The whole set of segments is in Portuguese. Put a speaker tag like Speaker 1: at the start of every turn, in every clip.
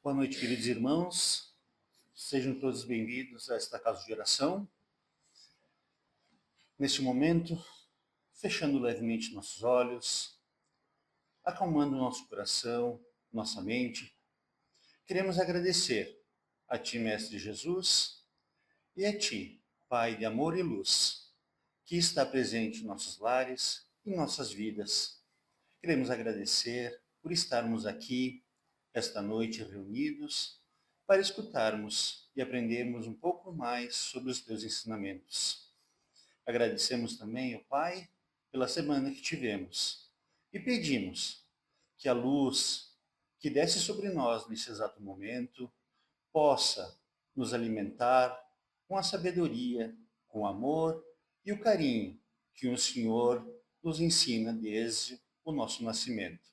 Speaker 1: Boa noite, queridos irmãos. Sejam todos bem-vindos a esta casa de oração. Neste momento, fechando levemente nossos olhos, acalmando nosso coração, nossa mente, queremos agradecer a Ti, Mestre Jesus, e a Ti, Pai de amor e luz, que está presente em nossos lares e nossas vidas. Queremos agradecer por estarmos aqui esta noite reunidos para escutarmos e aprendermos um pouco mais sobre os teus ensinamentos. Agradecemos também ao Pai pela semana que tivemos e pedimos que a luz que desce sobre nós nesse exato momento possa nos alimentar com a sabedoria, com o amor e o carinho que o Senhor nos ensina desde o nosso nascimento.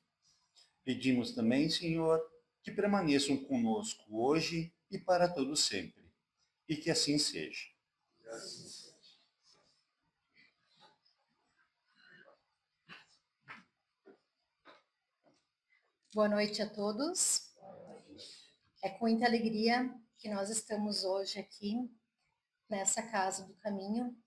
Speaker 1: Pedimos também, Senhor, que permaneçam conosco hoje e para todo sempre. E que assim seja.
Speaker 2: Boa noite a todos. É com muita alegria que nós estamos hoje aqui nessa Casa do Caminho,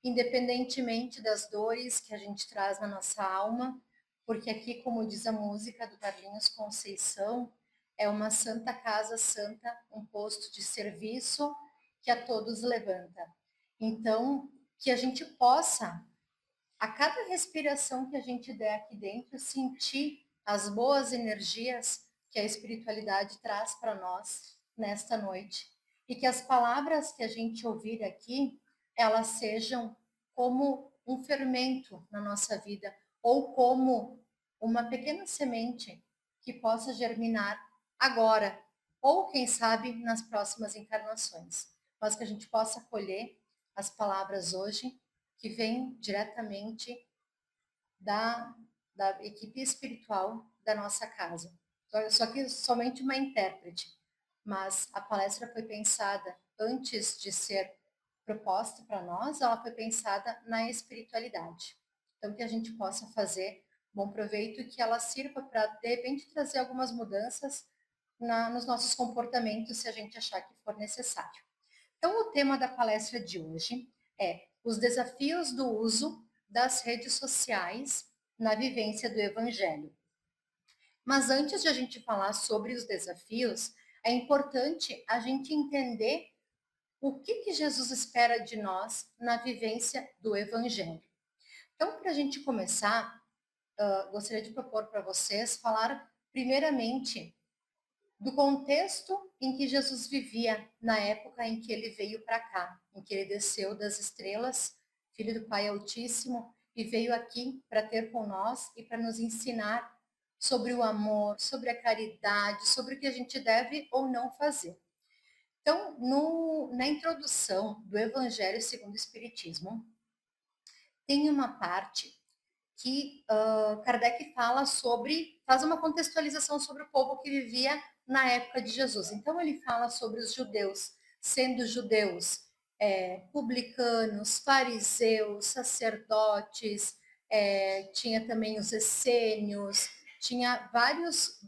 Speaker 2: independentemente das dores que a gente traz na nossa alma, porque aqui, como diz a música do Carlinhos Conceição, é uma santa casa santa, um posto de serviço que a todos levanta. Então, que a gente possa, a cada respiração que a gente der aqui dentro, sentir as boas energias que a espiritualidade traz para nós nesta noite. E que as palavras que a gente ouvir aqui, elas sejam como um fermento na nossa vida, ou como uma pequena semente que possa germinar agora, ou quem sabe nas próximas encarnações. Mas que a gente possa colher as palavras hoje que vêm diretamente da equipe espiritual da nossa casa. Só que somente uma intérprete, mas a palestra foi pensada antes de ser proposta para nós, ela foi pensada na espiritualidade. Então, que a gente possa fazer bom proveito e que ela sirva para, de repente, trazer algumas mudanças nos nossos comportamentos, se a gente achar que for necessário. Então, o tema da palestra de hoje é os desafios do uso das redes sociais na vivência do Evangelho. Mas antes de a gente falar sobre os desafios, é importante a gente entender o que Jesus espera de nós na vivência do Evangelho. Então, para a gente começar, gostaria de propor para vocês falar primeiramente do contexto em que Jesus vivia na época em que ele veio para cá, em que ele desceu das estrelas, filho do Pai Altíssimo, e veio aqui para ter com nós e para nos ensinar sobre o amor, sobre a caridade, sobre o que a gente deve ou não fazer. Então, na introdução do Evangelho segundo o Espiritismo, tem uma parte que Kardec faz uma contextualização sobre o povo que vivia na época de Jesus. Então, ele fala sobre os judeus, sendo judeus publicanos, fariseus, sacerdotes, tinha também os essênios, tinha várias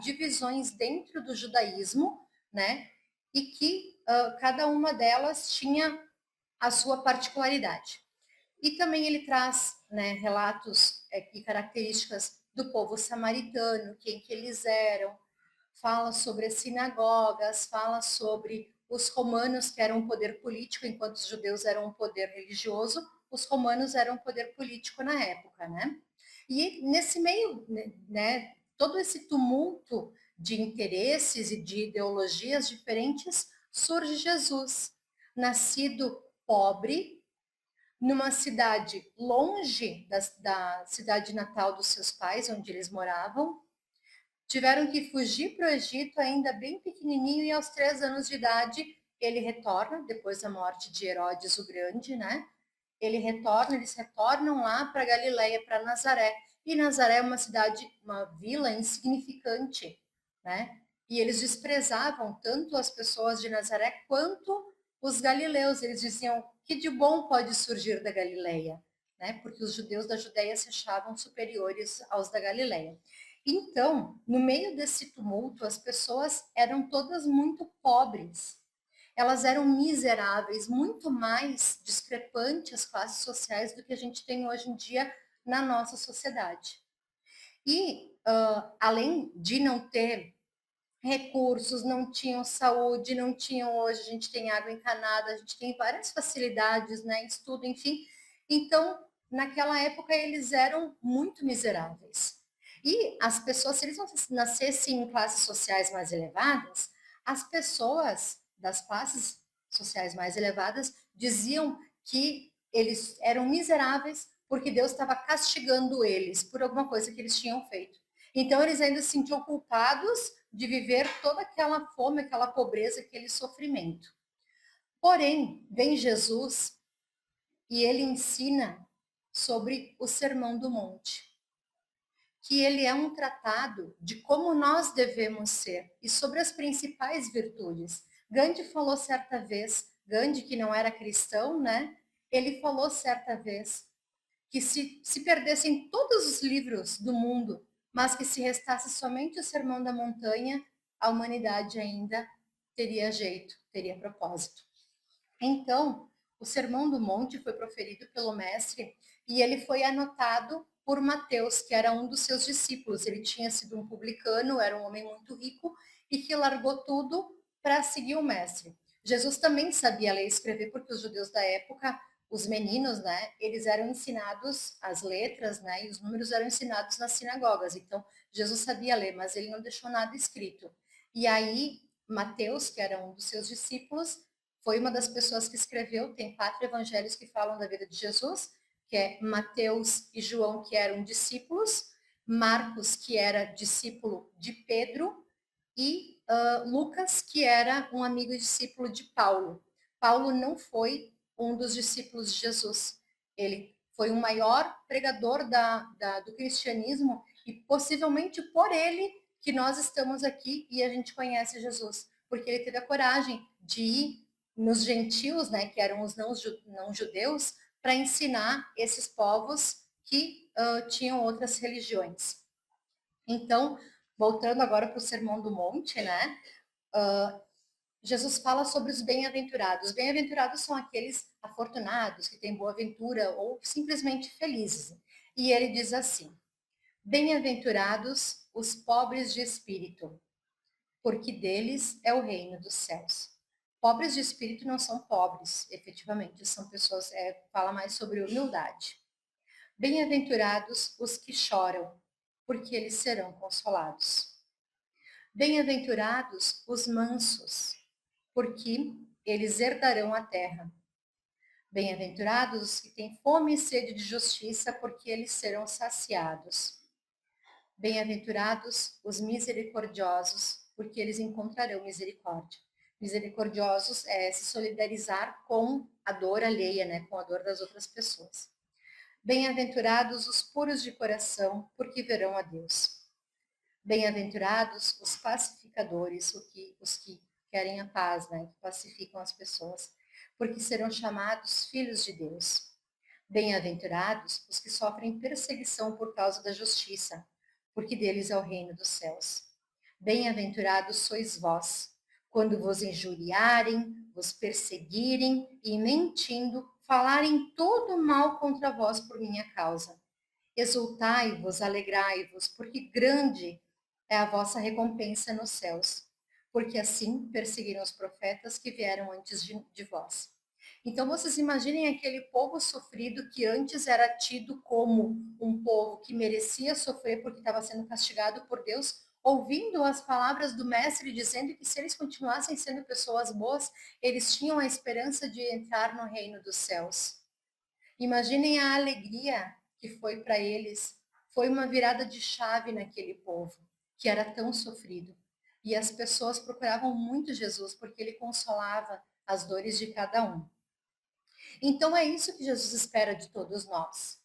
Speaker 2: divisões dentro do judaísmo, né? E que cada uma delas tinha a sua particularidade. E também ele traz, né, relatos e características do povo samaritano, quem que eles eram, fala sobre as sinagogas, fala sobre os romanos, que eram um poder político, enquanto os judeus eram um poder religioso, os romanos eram um poder político na época, né? E nesse meio, né, todo esse tumulto de interesses e de ideologias diferentes, surge Jesus, nascido pobre, numa cidade longe da cidade natal dos seus pais, onde eles moravam. Tiveram que fugir para o Egito ainda bem pequenininho e aos 3 anos de idade ele retorna, depois da morte de Herodes o Grande, né? Eles retornam lá para Galileia, para Nazaré. E Nazaré é uma cidade, uma vila insignificante, né? E eles desprezavam tanto as pessoas de Nazaré quanto os galileus. Eles diziam que de bom pode surgir da Galileia, né? Porque os judeus da Judéia se achavam superiores aos da Galileia. Então, no meio desse tumulto, as pessoas eram todas muito pobres. Elas eram miseráveis, muito mais discrepante as classes sociais do que a gente tem hoje em dia na nossa sociedade. E, além de não ter recursos, não tinham saúde, não tinham hoje, a gente tem água encanada, a gente tem várias facilidades, né, estudo, enfim. Então, naquela época, eles eram muito miseráveis. E as pessoas, se eles nascessem em classes sociais mais elevadas, as pessoas das classes sociais mais elevadas diziam que eles eram miseráveis porque Deus estava castigando eles por alguma coisa que eles tinham feito. Então, eles ainda se sentiam culpados de viver toda aquela fome, aquela pobreza, aquele sofrimento. Porém, vem Jesus e ele ensina sobre o Sermão do Monte, que ele é um tratado de como nós devemos ser e sobre as principais virtudes. Gandhi falou certa vez, Gandhi que não era cristão, né? Ele falou certa vez que se perdessem todos os livros do mundo, mas que se restasse somente o Sermão da Montanha, a humanidade ainda teria jeito, teria propósito. Então, o Sermão do Monte foi proferido pelo mestre e ele foi anotado por Mateus, que era um dos seus discípulos. Ele tinha sido um publicano, era um homem muito rico e que largou tudo para seguir o mestre. Jesus também sabia ler e escrever, porque os judeus da época, os meninos, né, eles eram ensinados as letras, né, e os números eram ensinados nas sinagogas. Então, Jesus sabia ler, mas ele não deixou nada escrito. E aí, Mateus, que era um dos seus discípulos, foi uma das pessoas que escreveu, tem 4 evangelhos que falam da vida de Jesus, que é Mateus e João, que eram discípulos, Marcos, que era discípulo de Pedro, e Lucas, que era um amigo e discípulo de Paulo. Paulo não foi um dos discípulos de Jesus. Ele foi o maior pregador do cristianismo e possivelmente por ele que nós estamos aqui e a gente conhece Jesus, porque ele teve a coragem de ir nos gentios, né, que eram os não judeus, para ensinar esses povos que tinham outras religiões. Então, voltando agora para o Sermão do Monte, né, Jesus fala sobre os bem-aventurados. Bem-aventurados são aqueles afortunados que têm boa ventura ou simplesmente felizes. E ele diz assim: bem-aventurados os pobres de espírito, porque deles é o reino dos céus. Pobres de espírito não são pobres, efetivamente, são pessoas, fala mais sobre humildade. Bem-aventurados os que choram, porque eles serão consolados. Bem-aventurados os mansos, porque eles herdarão a terra. Bem-aventurados os que têm fome e sede de justiça, porque eles serão saciados. Bem-aventurados os misericordiosos, porque eles encontrarão misericórdia. Misericordiosos é se solidarizar com a dor alheia, né, com a dor das outras pessoas. Bem-aventurados os puros de coração, porque verão a Deus. Bem-aventurados os pacificadores, os que querem a paz, né, que pacificam as pessoas, porque serão chamados filhos de Deus. Bem-aventurados os que sofrem perseguição por causa da justiça, porque deles é o reino dos céus. Bem-aventurados sois vós, quando vos injuriarem, vos perseguirem e, mentindo, falarem todo mal contra vós por minha causa. Exultai-vos, alegrai-vos, porque grande é a vossa recompensa nos céus, porque assim perseguiram os profetas que vieram antes de vós. Então, vocês imaginem aquele povo sofrido que antes era tido como um povo que merecia sofrer porque estava sendo castigado por Deus, ouvindo as palavras do Mestre dizendo que se eles continuassem sendo pessoas boas, eles tinham a esperança de entrar no reino dos céus. Imaginem a alegria que foi para eles. Foi uma virada de chave naquele povo, que era tão sofrido. E as pessoas procuravam muito Jesus, porque ele consolava as dores de cada um. Então é isso que Jesus espera de todos nós.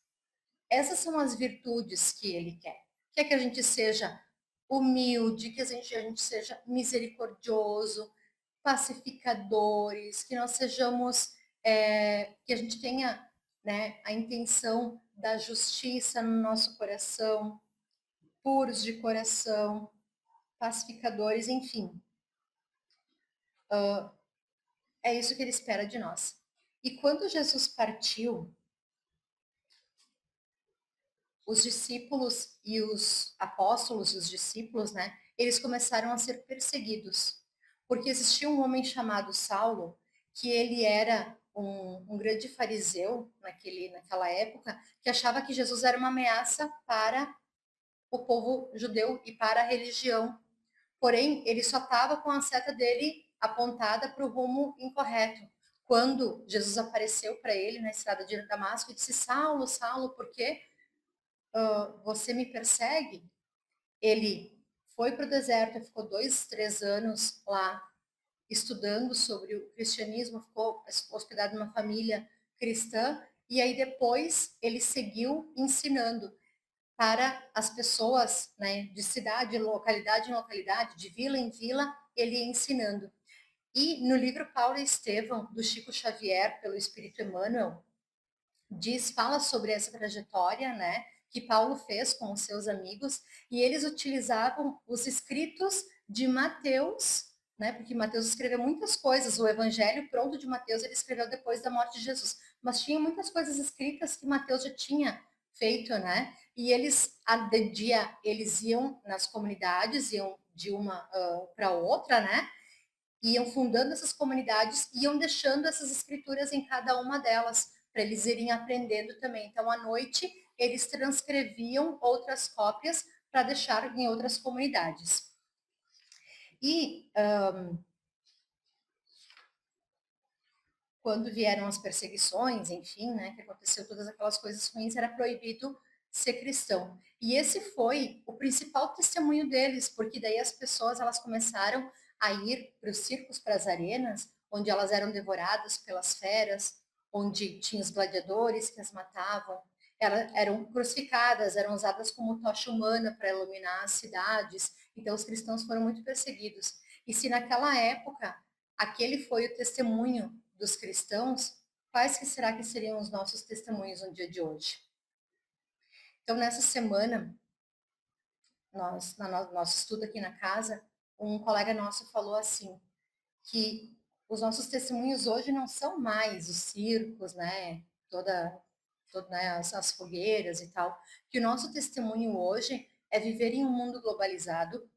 Speaker 2: Essas são as virtudes que ele quer. Quer que a gente seja humilde, que a gente seja misericordioso, pacificadores, que nós sejamos, que a gente tenha, né, a intenção da justiça no nosso coração, puros de coração, pacificadores, enfim. É isso que ele espera de nós. E quando Jesus partiu, os discípulos e os apóstolos e os discípulos, né, eles começaram a ser perseguidos, porque existia um homem chamado Saulo, que ele era um grande fariseu naquela época, que achava que Jesus era uma ameaça para o povo judeu e para a religião. Porém, ele só estava com a seta dele apontada para o rumo incorreto. Quando Jesus apareceu para ele na estrada de Damasco e disse: Saulo, Saulo, por que você me persegue? Ele foi para o deserto, ficou 2, 3 anos lá estudando sobre o cristianismo, ficou hospedado numa família cristã, e aí depois ele seguiu ensinando para as pessoas, né, de cidade, localidade em localidade, de vila em vila, ele ia ensinando. E no livro Paulo e Estevão, do Chico Xavier, pelo Espírito Emmanuel, fala sobre essa trajetória, né, que Paulo fez com os seus amigos, e eles utilizavam os escritos de Mateus, né, porque Mateus escreveu muitas coisas, o Evangelho pronto de Mateus ele escreveu depois da morte de Jesus, mas tinha muitas coisas escritas que Mateus já tinha feito, né, e eles, de dia, eles iam nas comunidades, iam de uma para outra, né, iam fundando essas comunidades, iam deixando essas escrituras em cada uma delas, para eles irem aprendendo também. Então, à noite, eles transcreviam outras cópias para deixar em outras comunidades. E quando vieram as perseguições, enfim, né, que aconteceu todas aquelas coisas ruins, era proibido ser cristão. E esse foi o principal testemunho deles, porque daí as pessoas elas começaram a ir para os circos, para as arenas, onde elas eram devoradas pelas feras, onde tinha os gladiadores que as matavam, elas eram crucificadas, eram usadas como tocha humana para iluminar as cidades. Então os cristãos foram muito perseguidos. E se naquela época aquele foi o testemunho dos cristãos, quais que será que seriam os nossos testemunhos no dia de hoje? Então, nessa semana, nosso estudo aqui na casa, um colega nosso falou assim, que os nossos testemunhos hoje não são mais os circos, né, né, as fogueiras e tal, que o nosso testemunho hoje é viver em um mundo globalizado,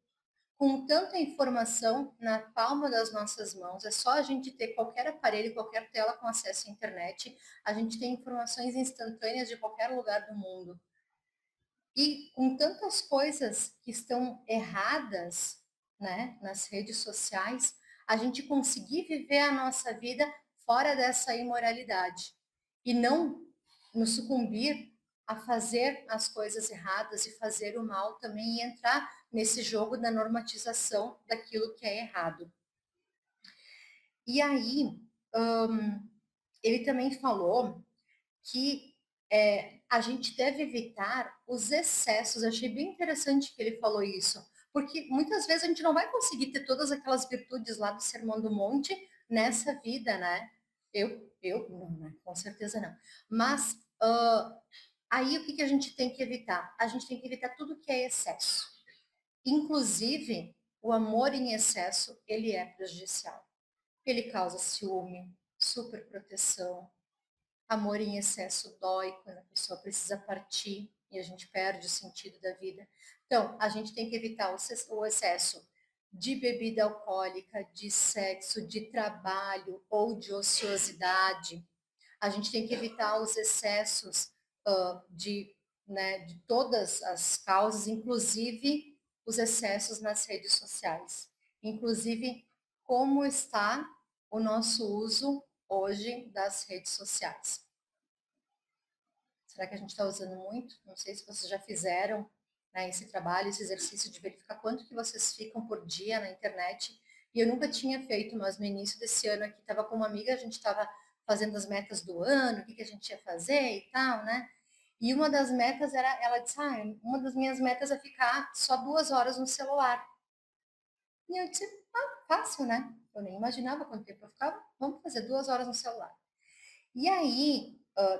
Speaker 2: com tanta informação na palma das nossas mãos, é só a gente ter qualquer aparelho, qualquer tela com acesso à internet, a gente tem informações instantâneas de qualquer lugar do mundo. E com tantas coisas que estão erradas, né, nas redes sociais, a gente conseguir viver a nossa vida fora dessa imoralidade e não nos sucumbir a fazer as coisas erradas e fazer o mal também e entrar nesse jogo da normatização daquilo que é errado. E aí, ele também falou que a gente deve evitar os excessos. Eu achei bem interessante que ele falou isso, porque muitas vezes a gente não vai conseguir ter todas aquelas virtudes lá do Sermão do Monte nessa vida, né? Não, né? Com certeza não. Mas aí o que a gente tem que evitar? A gente tem que evitar tudo que é excesso. Inclusive, o amor em excesso, ele é prejudicial. Ele causa ciúme, superproteção, amor em excesso dói quando a pessoa precisa partir e a gente perde o sentido da vida. Então, a gente tem que evitar o excesso de bebida alcoólica, de sexo, de trabalho ou de ociosidade. A gente tem que evitar os excessos de todas as causas, inclusive os excessos nas redes sociais. Inclusive, como está o nosso uso hoje das redes sociais. Será que a gente está usando muito? Não sei se vocês já fizeram, né, esse trabalho, esse exercício de verificar quanto que vocês ficam por dia na internet. E eu nunca tinha feito, mas no início desse ano aqui, estava com uma amiga, a gente estava fazendo as metas do ano, o que a gente ia fazer e tal, né? E uma das metas era, ela disse, uma das minhas metas é ficar só 2 horas no celular. E eu disse, fácil, né? Eu nem imaginava quanto tempo eu ficava, vamos fazer 2 horas no celular. E aí,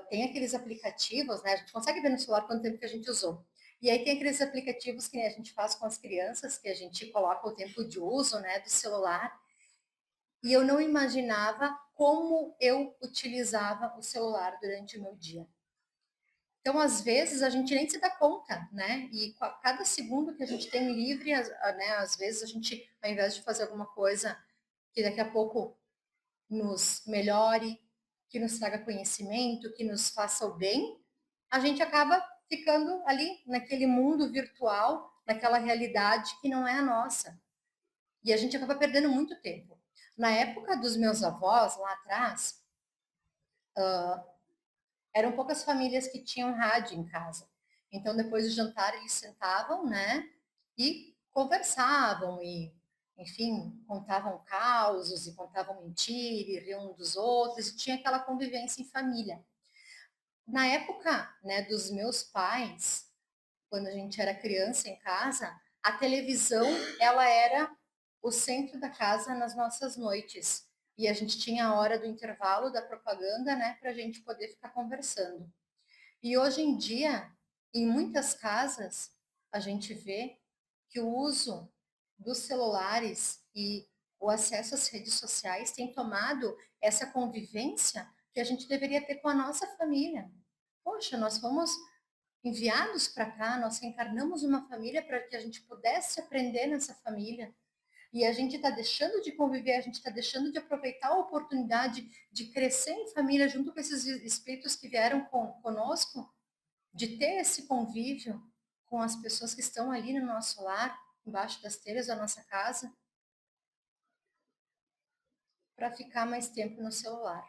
Speaker 2: tem aqueles aplicativos, né? A gente consegue ver no celular quanto tempo que a gente usou. E aí tem aqueles aplicativos que a gente faz com as crianças, que a gente coloca o tempo de uso, né, do celular, e eu não imaginava como eu utilizava o celular durante o meu dia. Então, às vezes, a gente nem se dá conta, né? E cada segundo que a gente tem livre, né, às vezes a gente, ao invés de fazer alguma coisa que daqui a pouco nos melhore, que nos traga conhecimento, que nos faça o bem, a gente acaba ficando ali naquele mundo virtual, naquela realidade que não é a nossa. E a gente acaba perdendo muito tempo. Na época dos meus avós, lá atrás, eram poucas famílias que tinham rádio em casa. Então, depois do jantar, eles sentavam, né, e conversavam e, enfim, contavam causos e contavam mentiras, e riam um dos outros, e tinha aquela convivência em família. Na época, né, dos meus pais, quando a gente era criança em casa, a televisão, ela era o centro da casa nas nossas noites. E a gente tinha a hora do intervalo da propaganda, né, para a gente poder ficar conversando. E hoje em dia, em muitas casas, a gente vê que o uso dos celulares e o acesso às redes sociais tem tomado essa convivência que a gente deveria ter com a nossa família. Poxa, nós fomos enviados para cá, nós reencarnamos uma família para que a gente pudesse aprender nessa família. E a gente está deixando de conviver, a gente está deixando de aproveitar a oportunidade de crescer em família junto com esses espíritos que vieram conosco, de ter esse convívio com as pessoas que estão ali no nosso lar, embaixo das telhas da nossa casa, para ficar mais tempo no celular.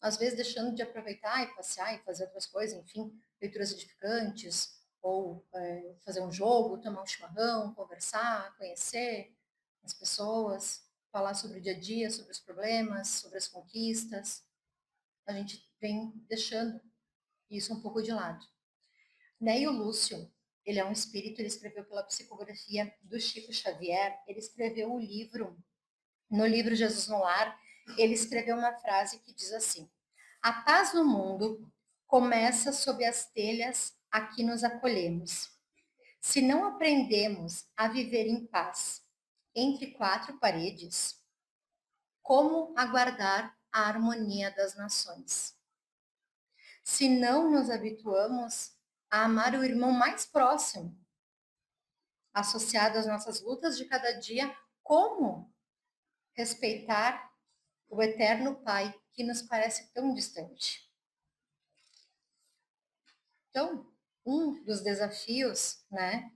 Speaker 2: Às vezes deixando de aproveitar e passear e fazer outras coisas, enfim, leituras edificantes, ou fazer um jogo, tomar um chimarrão, conversar, conhecer as pessoas, falar sobre o dia a dia, sobre os problemas, sobre as conquistas. A gente vem deixando isso um pouco de lado. Né? O Lúcio, ele é um espírito, ele escreveu pela psicografia do Chico Xavier, ele escreveu o livro, no livro Jesus no Lar, ele escreveu uma frase que diz assim: a paz no mundo começa sob as telhas a que nos acolhemos. Se não aprendemos a viver em paz entre quatro paredes, como aguardar a harmonia das nações? Se não nos habituamos a amar o irmão mais próximo, associado às nossas lutas de cada dia, como respeitar o eterno Pai que nos parece tão distante? Então, um dos desafios, né,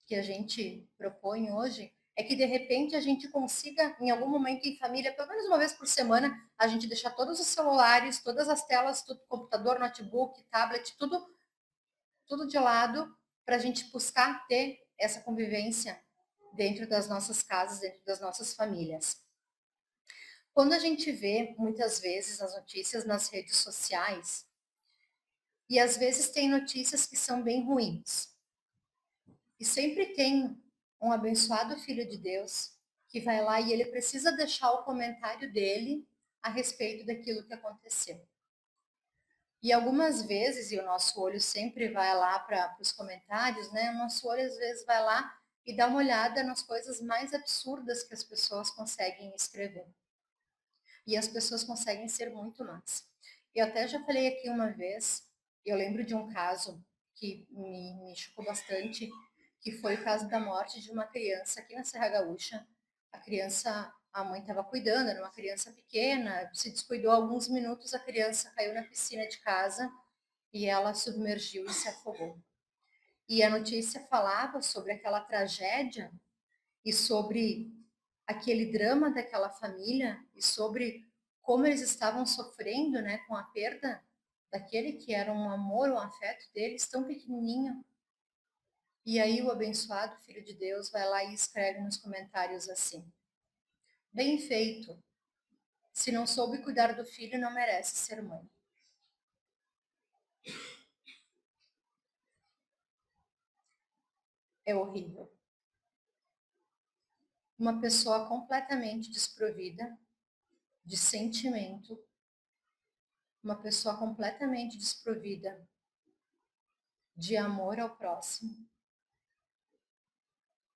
Speaker 2: que a gente propõe hoje é que, de repente, a gente consiga, em algum momento em família, pelo menos uma vez por semana, a gente deixar todos os celulares, todas as telas, tudo, computador, notebook, tablet, tudo de lado, para a gente buscar ter essa convivência dentro das nossas casas, dentro das nossas famílias. Quando a gente vê, muitas vezes, as notícias nas redes sociais, e às vezes tem notícias que são bem ruins, e sempre tem um abençoado filho de Deus que vai lá e ele precisa deixar o comentário dele a respeito daquilo que aconteceu. E algumas vezes, e o nosso olho sempre vai lá para os comentários, né? O nosso olho às vezes vai lá e dá uma olhada nas coisas mais absurdas que as pessoas conseguem escrever. E as pessoas conseguem ser muito más. Eu até já falei aqui uma vez, eu lembro de um caso que me chocou bastante, que foi o caso da morte de uma criança aqui na Serra Gaúcha. A criança, a mãe estava cuidando, era uma criança pequena, se descuidou alguns minutos, a criança caiu na piscina de casa e ela submergiu e se afogou. E a notícia falava sobre aquela tragédia e sobre aquele drama daquela família e sobre como eles estavam sofrendo, né, com a perda daquele que era um amor, um afeto deles tão pequenininho. E aí o abençoado Filho de Deus vai lá e escreve nos comentários assim: bem feito, se não soube cuidar do filho, não merece ser mãe. É horrível. Uma pessoa completamente desprovida de sentimento, uma pessoa completamente desprovida de amor ao próximo.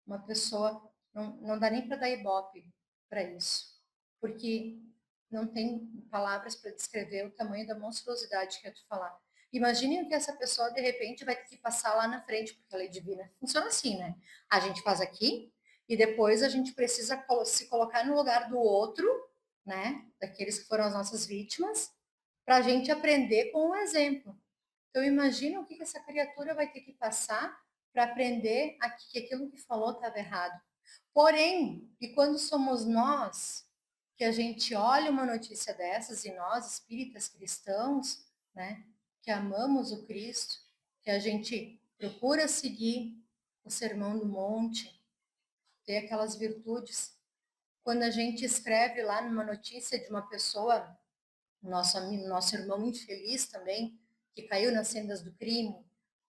Speaker 2: Uma pessoa, não dá nem para dar ibope para isso, porque não tem palavras para descrever o tamanho da monstruosidade que é tu falar. Imaginem que essa pessoa, de repente, vai ter que passar lá na frente, porque a lei divina funciona assim, né? A gente faz aqui e depois a gente precisa se colocar no lugar do outro, né? Daqueles que foram as nossas vítimas, para a gente aprender com o exemplo. Então, imagina o que essa criatura vai ter que passar para aprender que aquilo que falou estava errado. Porém, e quando somos nós que a gente olha uma notícia dessas, e nós, espíritas cristãos, né, que amamos o Cristo, que a gente procura seguir o Sermão do Monte, ter aquelas virtudes, quando a gente escreve lá numa notícia de uma pessoa, nosso irmão infeliz também, que caiu nas sendas do crime,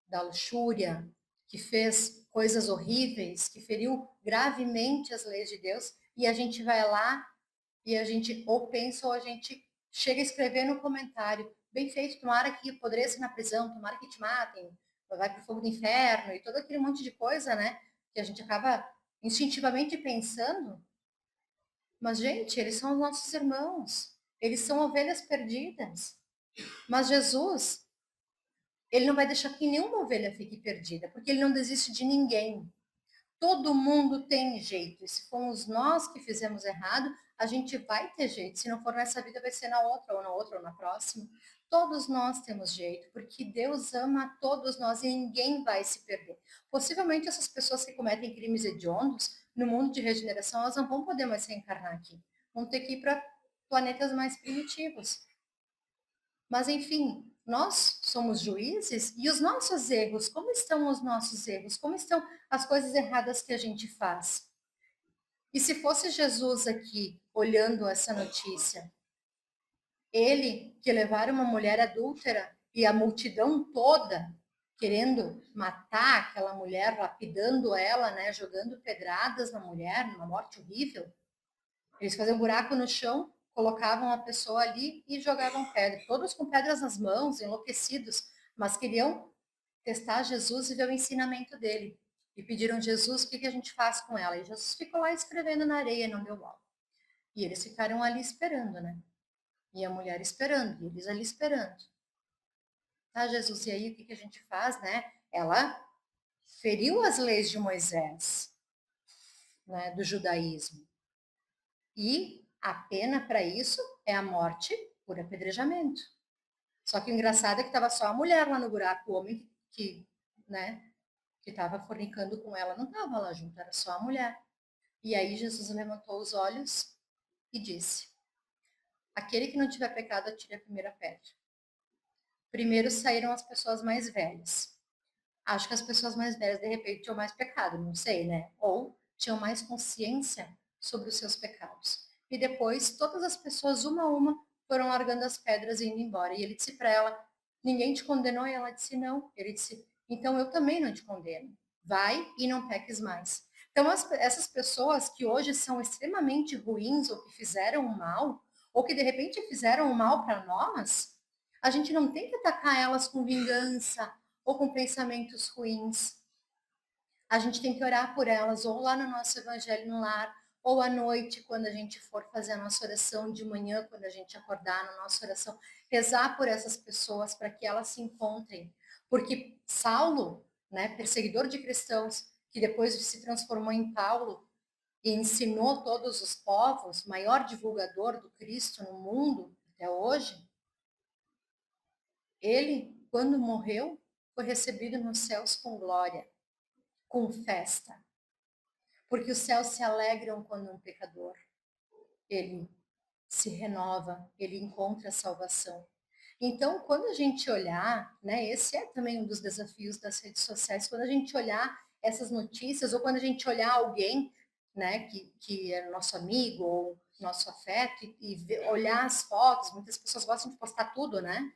Speaker 2: da luxúria, que fez coisas horríveis, que feriu gravemente as leis de Deus, e a gente vai lá e a gente ou pensa ou a gente chega a escrever no comentário, bem feito, tomara que apodreça na prisão, tomara que te matem, vai para o fogo do inferno, e todo aquele monte de coisa, né, que a gente acaba instintivamente pensando, mas, gente, eles são os nossos irmãos, eles são ovelhas perdidas, mas Jesus, ele não vai deixar que nenhuma ovelha fique perdida, porque ele não desiste de ninguém. Todo mundo tem jeito. E se fomos nós que fizemos errado, a gente vai ter jeito. Se não for nessa vida, vai ser na outra, ou na outra, ou na próxima. Todos nós temos jeito, porque Deus ama todos nós e ninguém vai se perder. Possivelmente essas pessoas que cometem crimes hediondos, no mundo de regeneração, elas não vão poder mais reencarnar aqui. Vão ter que ir para planetas mais primitivos. Mas, enfim, nós somos juízes e os nossos erros, como estão os nossos erros? Como estão as coisas erradas que a gente faz? E se fosse Jesus aqui olhando essa notícia, ele que levara uma mulher adúltera e a multidão toda querendo matar aquela mulher, lapidando ela, né, jogando pedradas na mulher, numa morte horrível, eles faziam um buraco no chão, colocavam a pessoa ali e jogavam pedra. Todos com pedras nas mãos, enlouquecidos, mas queriam testar Jesus e ver o ensinamento dele. E pediram, Jesus, o que a gente faz com ela? E Jesus ficou lá escrevendo na areia, não deu mal. E eles ficaram ali esperando, né? E a mulher esperando, e eles ali esperando. Tá, Jesus, e aí o que a gente faz, né? Ela feriu as leis de Moisés, né, do judaísmo. E a pena para isso é a morte por apedrejamento. Só que o engraçado é que estava só a mulher lá no buraco, o homem né, que estava fornicando com ela não estava lá junto, era só a mulher. E aí Jesus levantou os olhos e disse: aquele que não tiver pecado, atire a primeira pedra. Primeiro saíram as pessoas mais velhas. Acho que as pessoas mais velhas, de repente, tinham mais pecado, não sei, né? Ou tinham mais consciência sobre os seus pecados. E depois, todas as pessoas, uma a uma, foram largando as pedras e indo embora. E ele disse para ela: ninguém te condenou? E ela disse: não. Ele disse: então eu também não te condeno. Vai e não peques mais. Então, essas pessoas que hoje são extremamente ruins ou que fizeram o mal, ou que de repente fizeram o mal para nós, a gente não tem que atacar elas com vingança ou com pensamentos ruins. A gente tem que orar por elas, ou lá no nosso Evangelho no Lar, ou à noite, quando a gente for fazer a nossa oração, de manhã, quando a gente acordar na nossa oração, rezar por essas pessoas para que elas se encontrem. Porque Saulo, né, perseguidor de cristãos, que depois se transformou em Paulo e ensinou todos os povos, maior divulgador do Cristo no mundo até hoje, ele, quando morreu, foi recebido nos céus com glória, com festa. Porque os céus se alegram quando um pecador, ele se renova, ele encontra a salvação. Então, quando a gente olhar, né, esse é também um dos desafios das redes sociais, quando a gente olhar essas notícias, ou quando a gente olhar alguém, né, que é nosso amigo, ou nosso afeto, olhar as fotos, muitas pessoas gostam de postar tudo, né?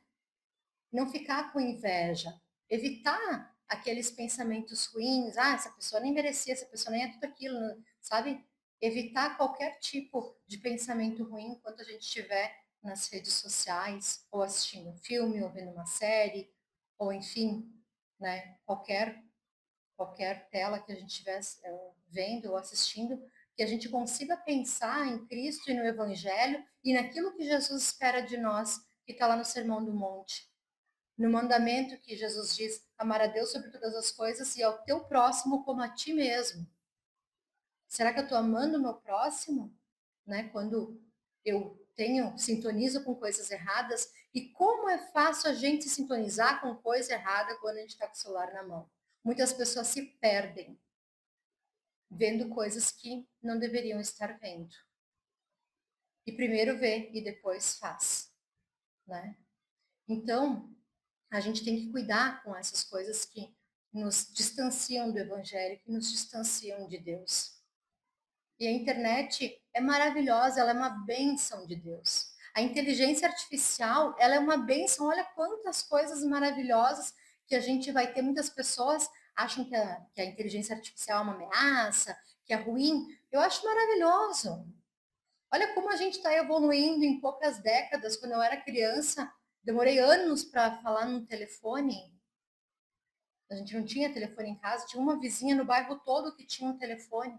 Speaker 2: Não ficar com inveja, evitar aqueles pensamentos ruins, essa pessoa nem merecia, essa pessoa nem é tudo aquilo, sabe? Evitar qualquer tipo de pensamento ruim enquanto a gente estiver nas redes sociais, ou assistindo um filme, ou vendo uma série, ou enfim, né? Qualquer tela que a gente estivesse vendo ou assistindo, que a gente consiga pensar em Cristo e no Evangelho e naquilo que Jesus espera de nós, que está lá no Sermão do Monte. No mandamento que Jesus diz, amar a Deus sobre todas as coisas e ao teu próximo como a ti mesmo. Será que eu estou amando o meu próximo? Né? Quando eu sintonizo com coisas erradas, e como é fácil a gente sintonizar com coisa errada quando a gente está com o celular na mão. Muitas pessoas se perdem vendo coisas que não deveriam estar vendo. E primeiro vê e depois faz, né? Então, a gente tem que cuidar com essas coisas que nos distanciam do Evangelho, que nos distanciam de Deus. E a internet é maravilhosa, ela é uma bênção de Deus. A inteligência artificial, ela é uma bênção. Olha quantas coisas maravilhosas que a gente vai ter. Muitas pessoas acham que a inteligência artificial é uma ameaça, que é ruim. Eu acho maravilhoso. Olha como a gente está evoluindo em poucas décadas. Quando eu era criança, demorei anos para falar num telefone. A gente não tinha telefone em casa, tinha uma vizinha no bairro todo que tinha um telefone.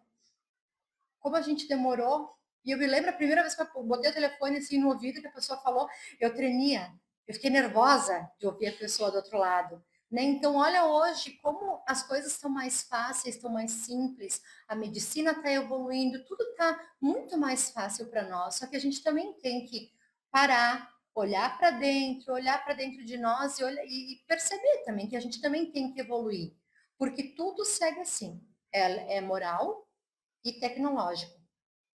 Speaker 2: Como a gente demorou. E eu me lembro a primeira vez que eu botei o telefone assim no ouvido que a pessoa falou, eu tremia. Eu fiquei nervosa de ouvir a pessoa do outro lado. Né? Então, olha hoje como as coisas estão mais fáceis, estão mais simples. A medicina está evoluindo, tudo está muito mais fácil para nós. Só que a gente também tem que parar, olhar para dentro de nós e perceber também que a gente também tem que evoluir. Porque tudo segue assim. É moral, e tecnológico.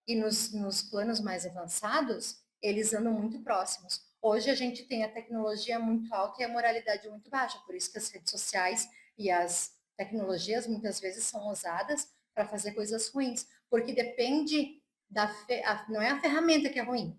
Speaker 2: E nos planos mais avançados, eles andam muito próximos. Hoje a gente tem a tecnologia muito alta e a moralidade muito baixa, por isso que as redes sociais e as tecnologias muitas vezes são usadas para fazer coisas ruins, porque depende não é a ferramenta que é ruim,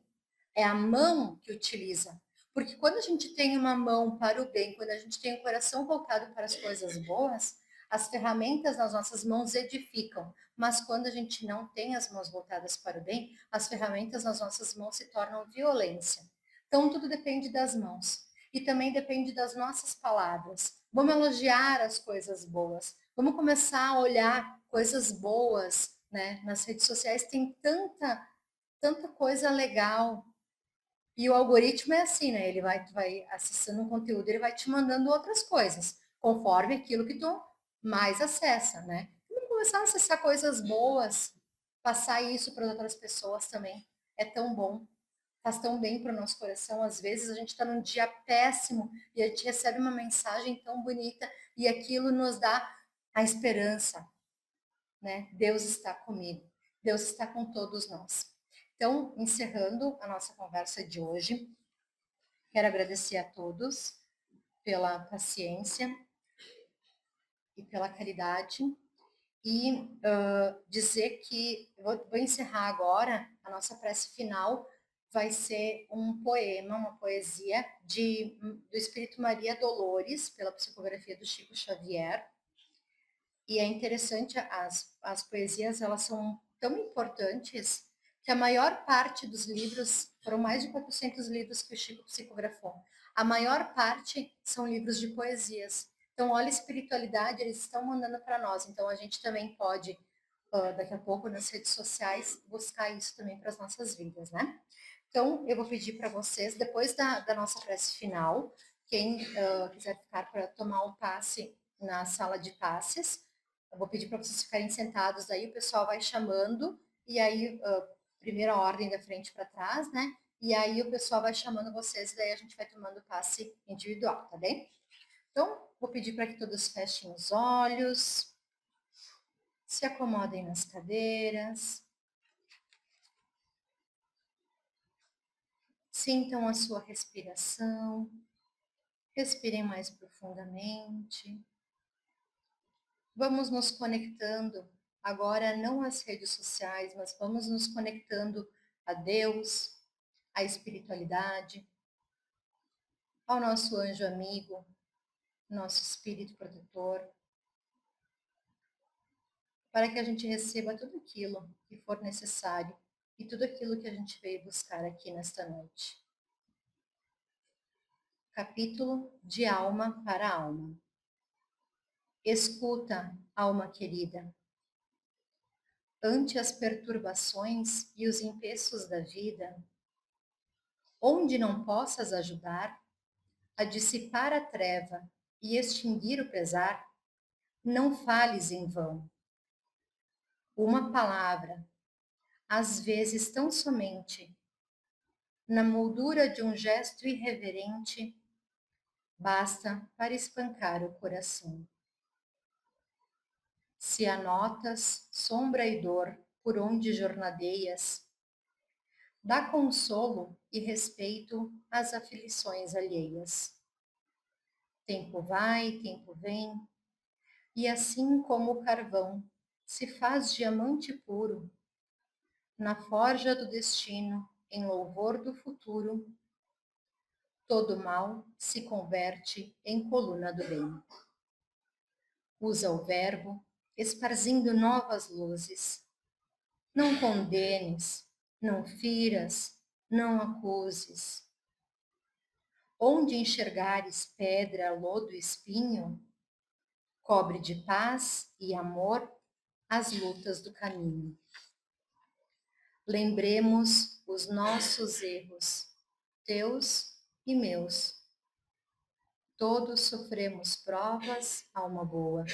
Speaker 2: é a mão que utiliza. Porque quando a gente tem uma mão para o bem, quando a gente tem o coração voltado para as coisas boas, as ferramentas nas nossas mãos edificam. Mas quando a gente não tem as mãos voltadas para o bem, as ferramentas nas nossas mãos se tornam violência. Então tudo depende das mãos. E também depende das nossas palavras. Vamos elogiar as coisas boas. Vamos começar a olhar coisas boas, né? Nas redes sociais tem tanta coisa legal. E o algoritmo é assim, né? Ele vai, tu vai acessando um conteúdo, ele vai te mandando outras coisas, conforme aquilo que tu mais acessa, né? Vamos começar a acessar coisas boas, passar isso para outras pessoas também. É tão bom, faz tão bem para o nosso coração. Às vezes a gente está num dia péssimo e a gente recebe uma mensagem tão bonita e aquilo nos dá a esperança, né? Deus está comigo, Deus está com todos nós. Então, encerrando a nossa conversa de hoje, quero agradecer a todos pela paciência e pela caridade e dizer que vou encerrar agora, a nossa prece final vai ser um poema, uma poesia do Espírito Maria Dolores, pela psicografia do Chico Xavier. E é interessante, as poesias, elas são tão importantes que a maior parte dos livros, foram mais de 400 livros que o Chico psicografou, a maior parte são livros de poesias. Então, olha a espiritualidade, eles estão mandando para nós. Então, a gente também pode, daqui a pouco, nas redes sociais, buscar isso também para as nossas vidas, né? Então, eu vou pedir para vocês, depois da nossa prece final, quem quiser ficar para tomar o passe na sala de passes, eu vou pedir para vocês ficarem sentados aí, o pessoal vai chamando, e aí, primeira ordem da frente para trás, né? E aí o pessoal vai chamando vocês, e daí a gente vai tomando passe individual, tá bem? Então, vou pedir para que todos fechem os olhos, se acomodem nas cadeiras, sintam a sua respiração, respirem mais profundamente. Vamos nos conectando, agora não às redes sociais, mas vamos nos conectando a Deus, à espiritualidade, ao nosso anjo amigo, nosso espírito protetor, para que a gente receba tudo aquilo que for necessário e tudo aquilo que a gente veio buscar aqui nesta noite. Capítulo de Alma para Alma. Escuta, alma querida. Ante as perturbações e os empeços da vida, onde não possas ajudar a dissipar a treva e extinguir o pesar, não fales em vão. Uma palavra, às vezes tão somente, na moldura de um gesto irreverente, basta para espancar o coração. Se anotas sombra e dor por onde jornadeias, dá consolo e respeito às aflições alheias. Tempo vai, tempo vem, e assim como o carvão se faz diamante puro, na forja do destino, em louvor do futuro, todo mal se converte em coluna do bem. Usa o verbo, esparzindo novas luzes. Não condenes, não firas, não acuses. Onde enxergares pedra, lodo e espinho, cobre de paz e amor as lutas do caminho. Lembremos os nossos erros, teus e meus. Todos sofremos provas, alma boa.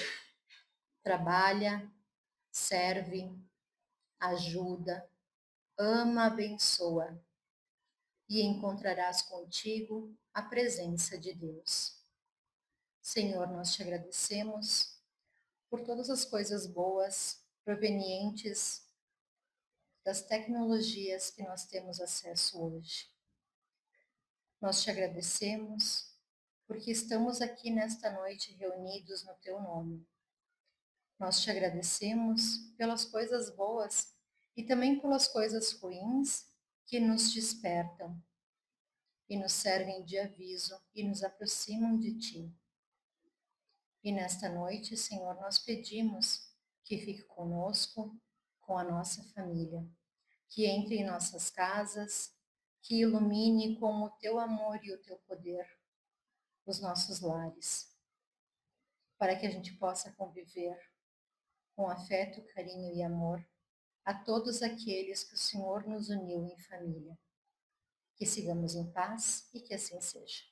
Speaker 2: Trabalha, serve, ajuda, ama, abençoa, e encontrarás contigo a presença de Deus. Senhor, nós te agradecemos por todas as coisas boas provenientes das tecnologias que nós temos acesso hoje. Nós te agradecemos porque estamos aqui nesta noite reunidos no teu nome. Nós te agradecemos pelas coisas boas e também pelas coisas ruins que nos despertam e nos servem de aviso e nos aproximam de ti. E nesta noite, Senhor, nós pedimos que fique conosco, com a nossa família, que entre em nossas casas, que ilumine com o teu amor e o teu poder os nossos lares, para que a gente possa conviver com afeto, carinho e amor a todos aqueles que o Senhor nos uniu em família. Que sigamos em paz e que assim seja.